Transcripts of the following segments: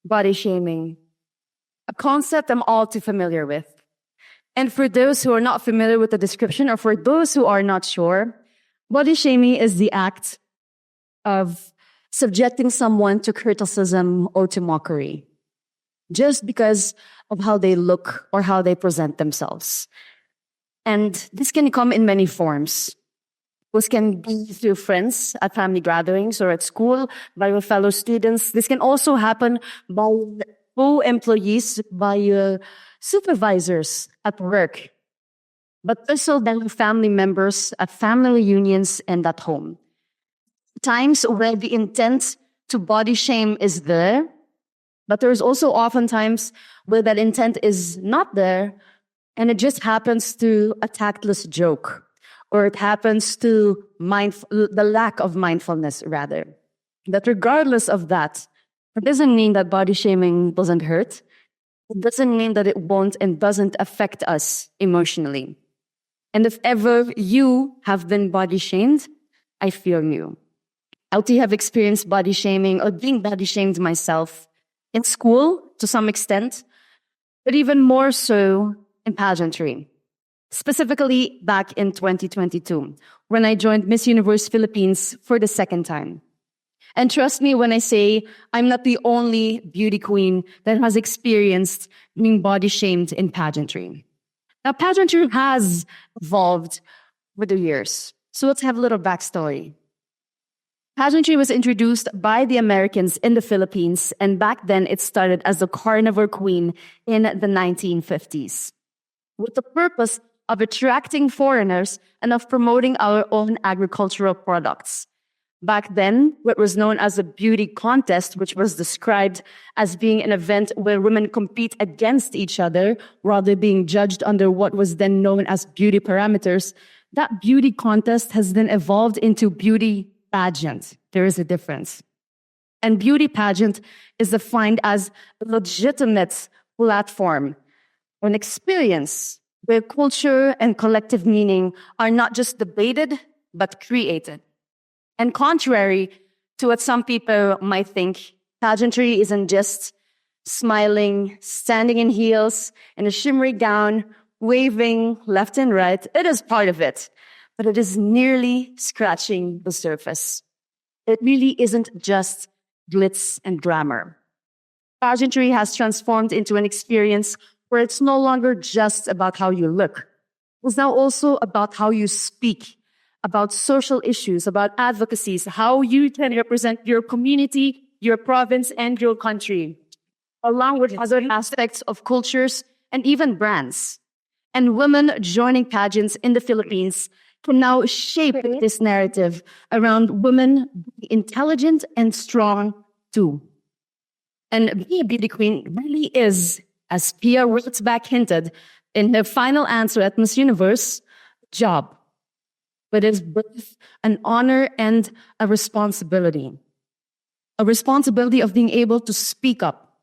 body shaming, a concept I'm all too familiar with. And for those who are not familiar with the description, or for those who are not sure, body shaming is the act of subjecting someone to criticism or to mockery, just because of how they look or how they present themselves. And this can come in many forms. This can be through friends at family gatherings or at school, by your fellow students. This can also happen by co-employees, by your supervisors at work, but also by family members at family reunions and at home. Times where the intent to body shame is there, but there's also often times where that intent is not there, and it just happens to a tactless joke, or it happens to the lack of mindfulness, rather. That regardless of that, it doesn't mean that body shaming doesn't hurt. It doesn't mean that it won't and doesn't affect us emotionally. And if ever you have been body shamed, I feel you. I too have experienced body shaming or being body shamed myself in school to some extent, but even more so in pageantry. Specifically back in 2022, when I joined Miss Universe Philippines for the second time. And trust me when I say I'm not the only beauty queen that has experienced being body shamed in pageantry. Now, pageantry has evolved with the years. So let's have a little backstory. Pageantry was introduced by the Americans in the Philippines, and back then it started as a carnivore queen in the 1950s, with the purpose of attracting foreigners and of promoting our own agricultural products. Back then, what was known as a beauty contest, which was described as being an event where women compete against each other, rather being judged under what was then known as beauty parameters, that beauty contest has then evolved into beauty pageant. There is a difference. And beauty pageant is defined as a legitimate platform, an experience where culture and collective meaning are not just debated, but created. And contrary to what some people might think, pageantry isn't just smiling, standing in heels, in a shimmery gown, waving left and right. It is part of it, but it is nearly scratching the surface. It really isn't just glitz and glamour. Pageantry has transformed into an experience where it's no longer just about how you look. It's now also about how you speak, about social issues, about advocacies, how you can represent your community, your province, and your country, along with other aspects of cultures and even brands. And women joining pageants in the Philippines can now shape this narrative around women being intelligent and strong too. And being a beauty queen really is, as Pia Wurtzbach hinted in her final answer at Miss Universe, job. But it's both an honor and a responsibility. A responsibility of being able to speak up,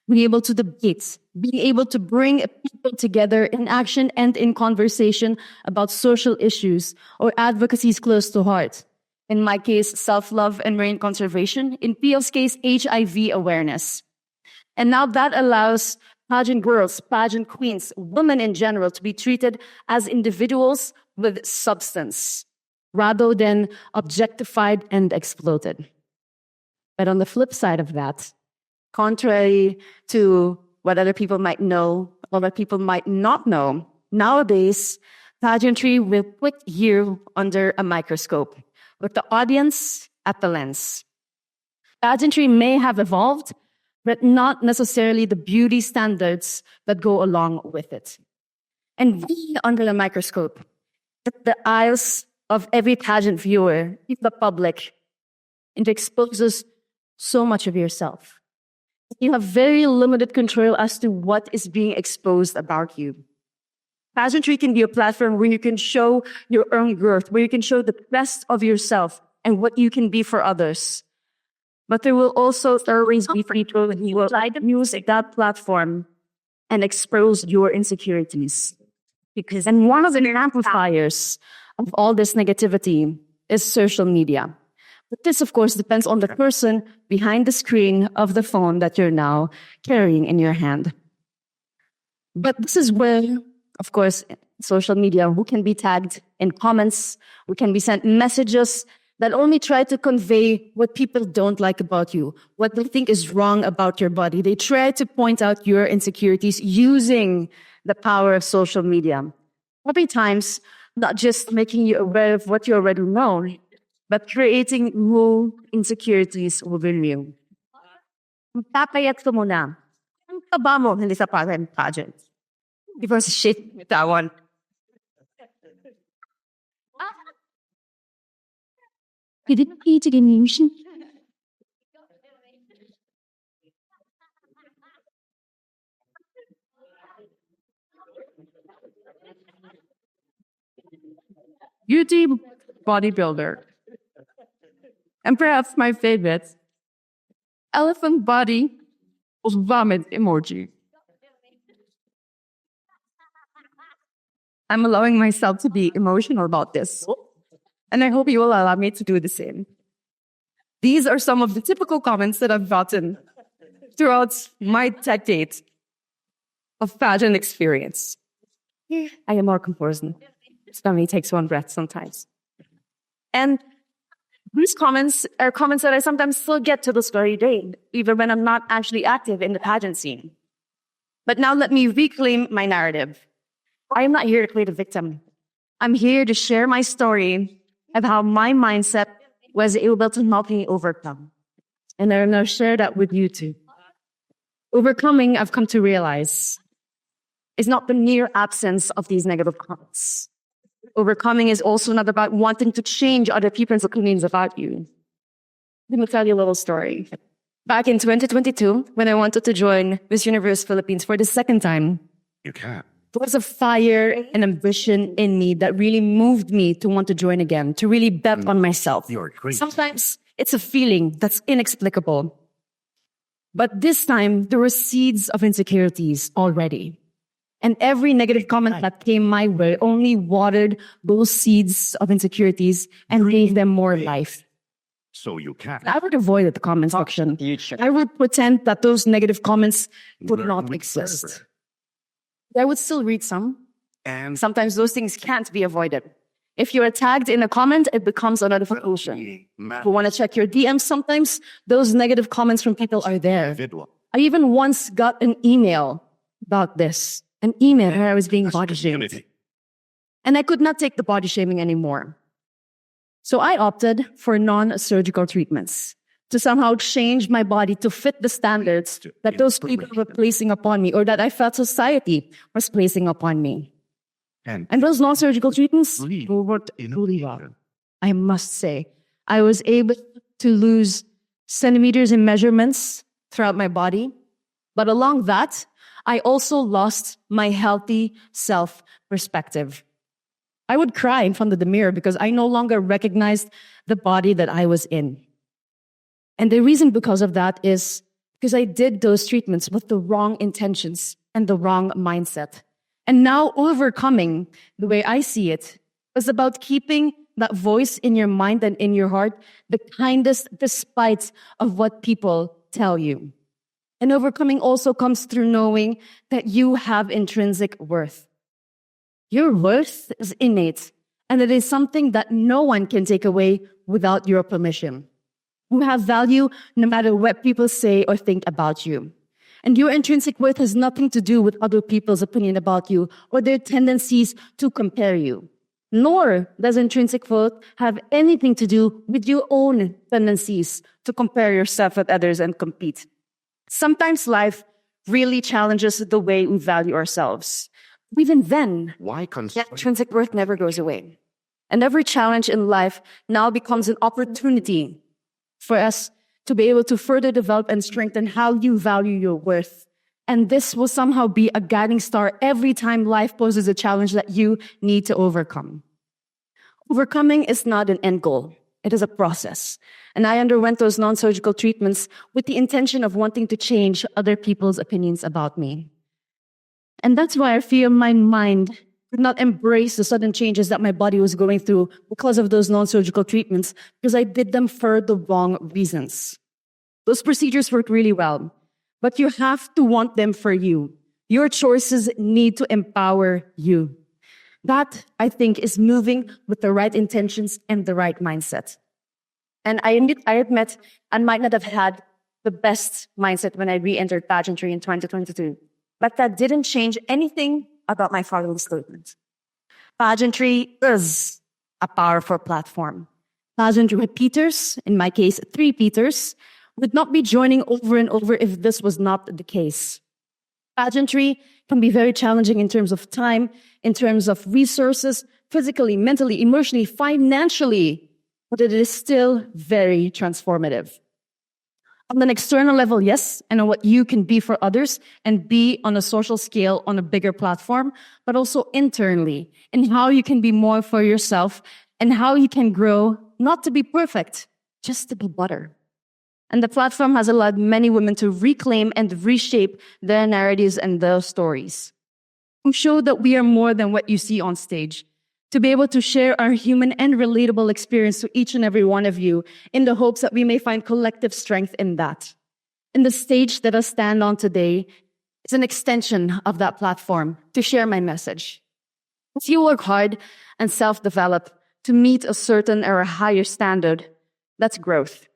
being able to debate, being able to bring people together in action and in conversation about social issues or advocacies close to heart. In my case, self-love and marine conservation. In Pia's case, HIV awareness. And now that allows pageant girls, pageant queens, women in general to be treated as individuals with substance, rather than objectified and exploited. But on the flip side of that, contrary to what other people might know, or what people might not know, nowadays, pageantry will put you under a microscope, with the audience at the lens. Pageantry may have evolved, but not necessarily the beauty standards that go along with it. And being under the microscope, the eyes of every pageant viewer, the public, it exposes so much of yourself. You have very limited control as to what is being exposed about you. Pageantry can be a platform where you can show your own growth, where you can show the best of yourself and what you can be for others. But there will also always be people who will use that platform and expose your insecurities. And one of the amplifiers of all this negativity is social media. But this, of course, depends on the person behind the screen of the phone that you're now carrying in your hand. But this is where, of course, social media, who can be tagged in comments, who can be sent messages that only try to convey what people don't like about you, what they think is wrong about your body. They try to point out your insecurities using the power of social media. Every times, not just making you aware of what you already know, but creating new insecurities within you. Papayat ko muna. Ang taba mo, hindi sa pageant. Because shit with that one. You didn't pay to get emotion. Beauty bodybuilder. And perhaps my favorite, elephant body of vomit emoji. I'm allowing myself to be emotional about this. And I hope you will allow me to do the same. These are some of the typical comments that I've gotten throughout my decade of pageant experience. I am more composed. Stomach takes one breath sometimes. And these comments are comments that I sometimes still get to this very day, even when I'm not actually active in the pageant scene. But now let me reclaim my narrative. I am not here to play the victim. I'm here to share my story of how my mindset was able to help me overcome. And I'm going to share that with you too. Overcoming, I've come to realize, is not the mere absence of these negative comments. Overcoming is also not about wanting to change other people's opinions about you. Let me tell you a little story. Back in 2022, when I wanted to join Miss Universe Philippines for the second time, You can't. there was a fire and ambition in me that really moved me to want to join again, to really bet on myself. You're crazy. Sometimes it's a feeling that's inexplicable. But this time, there were seeds of insecurities already. And every negative comment that came my way only watered those seeds of insecurities and gave them more life. So you can't. I would avoid the comment section. I would pretend that those negative comments would not exist. I would still read some. And Sometimes those things can't be avoided. If you are tagged in a comment, it becomes a notification. If you want to check your DMs, sometimes those negative comments from people are there. individual. I even once got an email about this. An email where I was being body shamed. Unity. And I could not take the body shaming anymore. So I opted for non-surgical treatments to somehow change my body to fit the standards that those people were placing upon me or that I felt society was placing upon me. And And those non-surgical treatments Lead worked really well. innovation. I must say, I was able to lose centimeters in measurements throughout my body. But along that, I also lost my healthy self-perspective. I would cry in front of the mirror because I no longer recognized the body that I was in. And the reason because of that is because I did those treatments with the wrong intentions and the wrong mindset. And now overcoming, the way I see it, was about keeping that voice in your mind and in your heart the kindest despite of what people tell you. And overcoming also comes through knowing that you have intrinsic worth. Your worth is innate, and it is something that no one can take away without your permission. You have value no matter what people say or think about you. And your intrinsic worth has nothing to do with other people's opinion about you or their tendencies to compare you. Nor does intrinsic worth have anything to do with your own tendencies to compare yourself with others and compete. Sometimes life really challenges the way we value ourselves. Even then, Why that constrain? intrinsic worth never goes away. And every challenge in life now becomes an opportunity for us to be able to further develop and strengthen how you value your worth. And this will somehow be a guiding star every time life poses a challenge that you need to overcome. Overcoming is not an end goal. It is a process. And I underwent those non-surgical treatments with the intention of wanting to change other people's opinions about me. And that's why I feel my mind could not embrace the sudden changes that my body was going through because of those non-surgical treatments, because I did them for the wrong reasons. Those procedures worked really well, but you have to want them for you. Your choices need to empower you. That, I think, is moving with the right intentions and the right mindset. And I admit I might not have had the best mindset when I re-entered pageantry in 2022, but that didn't change anything about my following statement. Pageantry is a powerful platform. Pageantry repeaters, in my case, 3 Peters, would not be joining over and over if this was not the case. Pageantry can be very challenging in terms of time, in terms of resources, physically, mentally, emotionally, financially, but it is still very transformative. On an external level, yes, and on what you can be for others and be on a social scale on a bigger platform, but also internally in how you can be more for yourself and how you can grow, not to be perfect, just to be better. And the platform has allowed many women to reclaim and reshape their narratives and their stories, to show that we are more than what you see on stage, to be able to share our human and relatable experience to each and every one of you in the hopes that we may find collective strength in that. And the stage that I stand on today is an extension of that platform to share my message. If you work hard and self-develop to meet a certain or a higher standard, that's growth.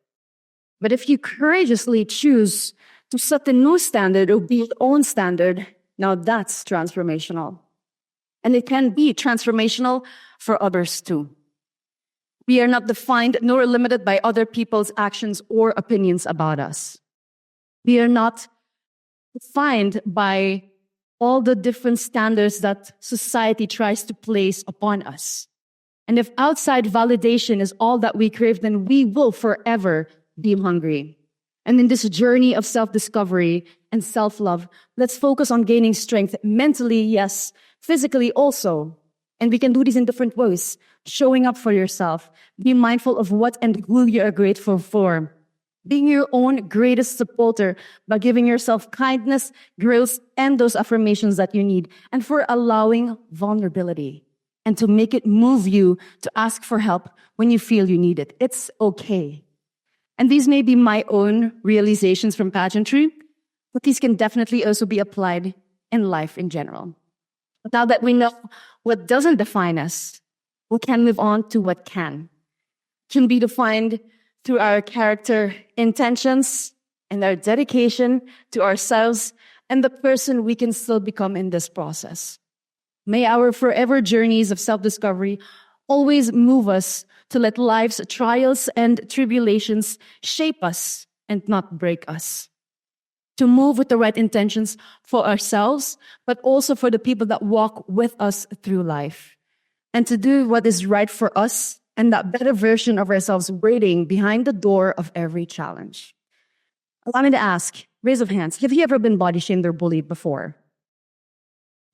But if you courageously choose to set a new standard or be your own standard, now that's transformational. And it can be transformational for others too. We are not defined nor limited by other people's actions or opinions about us. We are not defined by all the different standards that society tries to place upon us. And if outside validation is all that we crave, then we will forever be hungry. And in this journey of self-discovery and self-love, let's focus on gaining strength mentally, yes, physically also. And we can do this in different ways. Showing up for yourself. Be mindful of what and who you are grateful for. Being your own greatest supporter by giving yourself kindness, grace, and those affirmations that you need. And for allowing vulnerability. And to make it move you to ask for help when you feel you need it. It's okay. And these may be my own realizations from pageantry, but these can definitely also be applied in life in general. But now that we know what doesn't define us, we can move on to what can. It can be defined through our character intentions and our dedication to ourselves and the person we can still become in this process. May our forever journeys of self-discovery always move us to let life's trials and tribulations shape us and not break us. To move with the right intentions for ourselves, but also for the people that walk with us through life. And to do what is right for us and that better version of ourselves waiting behind the door of every challenge. Allow me to ask, raise of hands, have you ever been body shamed or bullied before?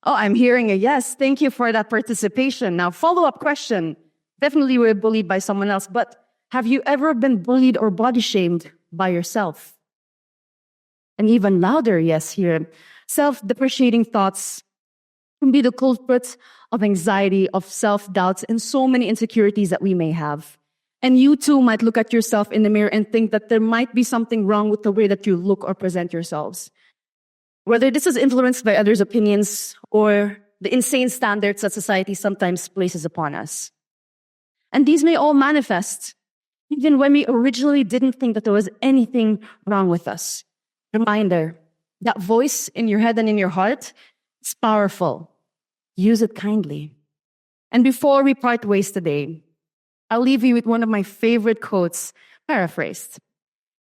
Oh, I'm hearing a yes. Thank you for that participation. Now, follow-up question. Definitely you were bullied by someone else, but have you ever been bullied or body shamed by yourself? And even louder, yes, here. Self-depreciating thoughts can be the culprit of anxiety, of self-doubts, and so many insecurities that we may have. And you too might look at yourself in the mirror and think that there might be something wrong with the way that you look or present yourselves. Whether this is influenced by others' opinions or the insane standards that society sometimes places upon us. And these may all manifest, even when we originally didn't think that there was anything wrong with us. Reminder, that voice in your head and in your heart is powerful. Use it kindly. And before we part ways today, I'll leave you with one of my favorite quotes, paraphrased.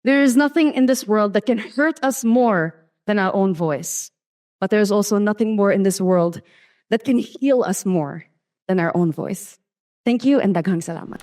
There is nothing in this world that can hurt us more than our own voice. But there's also nothing more in this world that can heal us more than our own voice. Thank you and daghang salamat.